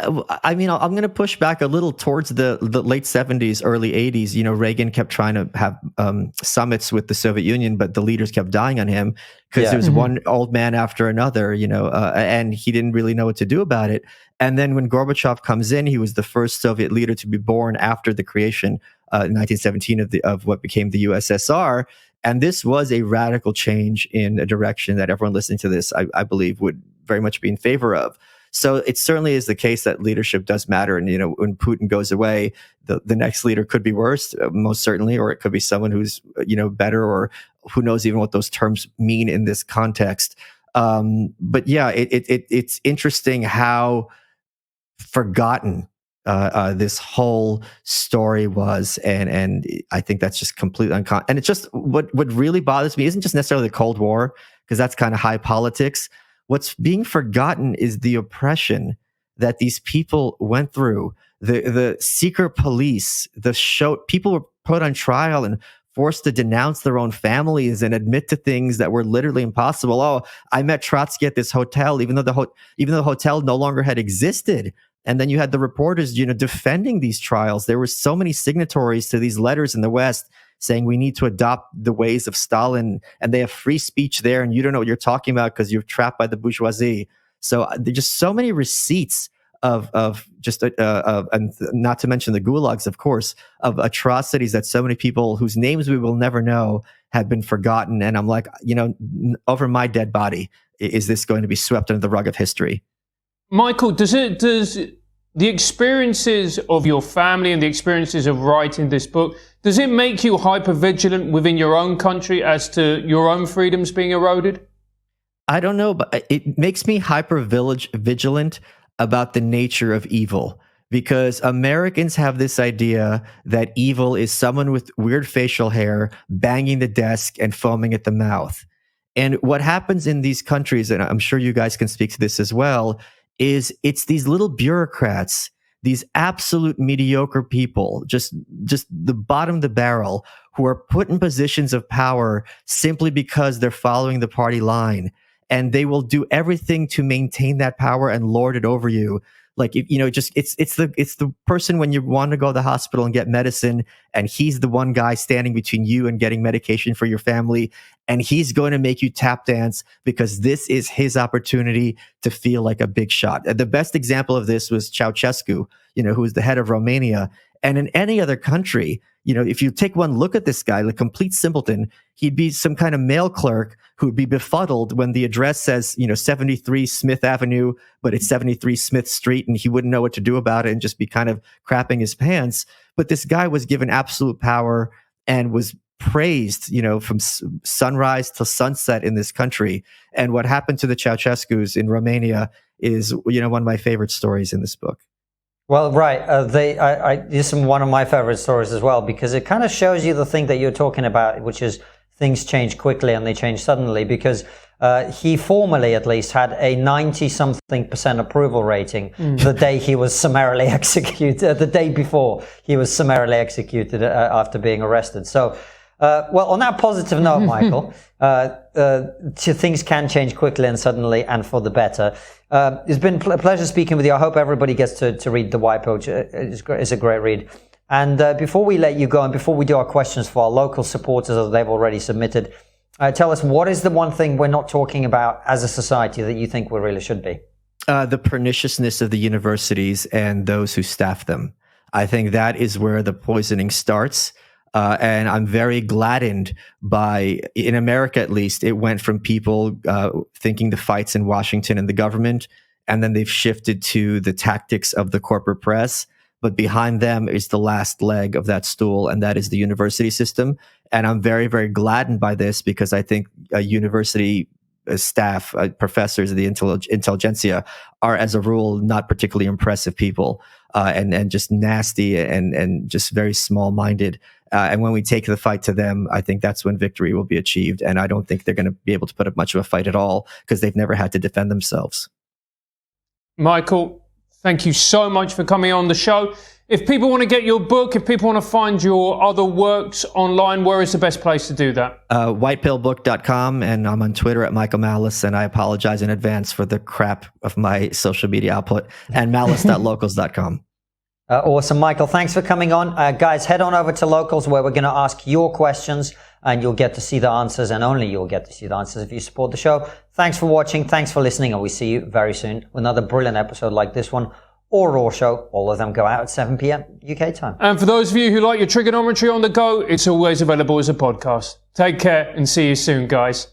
I mean, I'm going to push back a little towards the late 70s, early 80s. Reagan kept trying to have summits with the Soviet Union, but the leaders kept dying on him because there was one old man after another, and he didn't really know what to do about it. And then when Gorbachev comes in, he was the first Soviet leader to be born after the creation in 1917 of what became the USSR. And this was a radical change in a direction that everyone listening to this, I believe, would very much be in favor of. So it certainly is the case that leadership does matter. And, when Putin goes away, the next leader could be worse, most certainly, or it could be someone who's, better, or who knows even what those terms mean in this context. But yeah, it's interesting how forgotten this whole story was, and I think that's just completely and it's just what really bothers me isn't just necessarily the Cold War, because that's kind of high politics. What's being forgotten is the oppression that these people went through, the secret police, people were put on trial and forced to denounce their own families and admit to things that were literally impossible. Oh, I met Trotsky at this hotel, even though the hotel no longer had existed. And then you had the reporters, defending these trials. There were so many signatories to these letters in the West saying we need to adopt the ways of Stalin, and they have free speech there, and you don't know what you're talking about because you're trapped by the bourgeoisie. So there's just so many receipts of and not to mention the gulags, of course, of atrocities that so many people whose names we will never know have been forgotten. And I'm like, over my dead body, is this going to be swept under the rug of history? Michael, does the experiences of your family and the experiences of writing this book, does it make you hyper-vigilant within your own country as to your own freedoms being eroded? I don't know, but it makes me hyper-vigilant about the nature of evil, because Americans have this idea that evil is someone with weird facial hair banging the desk and foaming at the mouth. And what happens in these countries, and I'm sure you guys can speak to this as well, is it's these little bureaucrats, these absolute mediocre people, just the bottom of the barrel, who are put in positions of power simply because they're following the party line. And they will do everything to maintain that power and lord it over you. Like, it's the person when you want to go to the hospital and get medicine, and he's the one guy standing between you and getting medication for your family, and he's going to make you tap dance because this is his opportunity to feel like a big shot. The best example of this was Ceausescu, who was the head of Romania. And in any other country, if you take one look at this guy, like complete simpleton, he'd be some kind of mail clerk who'd be befuddled when the address says, 73 Smith Avenue, but it's 73 Smith Street, and he wouldn't know what to do about it and just be kind of crapping his pants. But this guy was given absolute power and was praised, from sunrise to sunset in this country. And what happened to the Ceausescus in Romania is, one of my favorite stories in this book. Well, right. This is one of my favorite stories as well, because it kind of shows you the thing that you're talking about, which is things change quickly and they change suddenly, because he formerly at least had a 90-something% approval rating the day he was summarily executed, the day before he was summarily executed after being arrested. So, well, on that positive note, Michael, things can change quickly and suddenly and for the better. It's been a pleasure speaking with you. I hope everybody gets to read The White Page. It's a great read. And before we let you go, and before we do our questions for our local supporters that they've already submitted, tell us, what is the one thing we're not talking about as a society that you think we really should be? The perniciousness of the universities and those who staff them. I think that is where the poisoning starts. And I'm very gladdened by, in America at least, it went from people thinking the fight's in Washington and the government, and then they've shifted to the tactics of the corporate press. But behind them is the last leg of that stool, and that is the university system. And I'm very, very gladdened by this, because I think university staff, professors of the intelligentsia are, as a rule, not particularly impressive people, and just nasty and just very small-minded. And when we take the fight to them, I think that's when victory will be achieved. And I don't think they're going to be able to put up much of a fight at all, because they've never had to defend themselves. Michael, thank you so much for coming on the show. If people want to get your book, if people want to find your other works online, where is the best place to do that? Whitepillbook.com, and I'm on Twitter at Michael Malice, and I apologize in advance for the crap of my social media output, and malice.locals.com. Awesome, Michael. Thanks for coming on. Guys, head on over to Locals, where we're going to ask your questions, and you'll get to see the answers, and only you'll get to see the answers if you support the show. Thanks for watching. Thanks for listening, and we see you very soon with another brilliant episode like this one, or Raw Show. All of them go out at 7 p.m. UK time. And for those of you who like your Triggernometry on the go, it's always available as a podcast. Take care and see you soon, guys.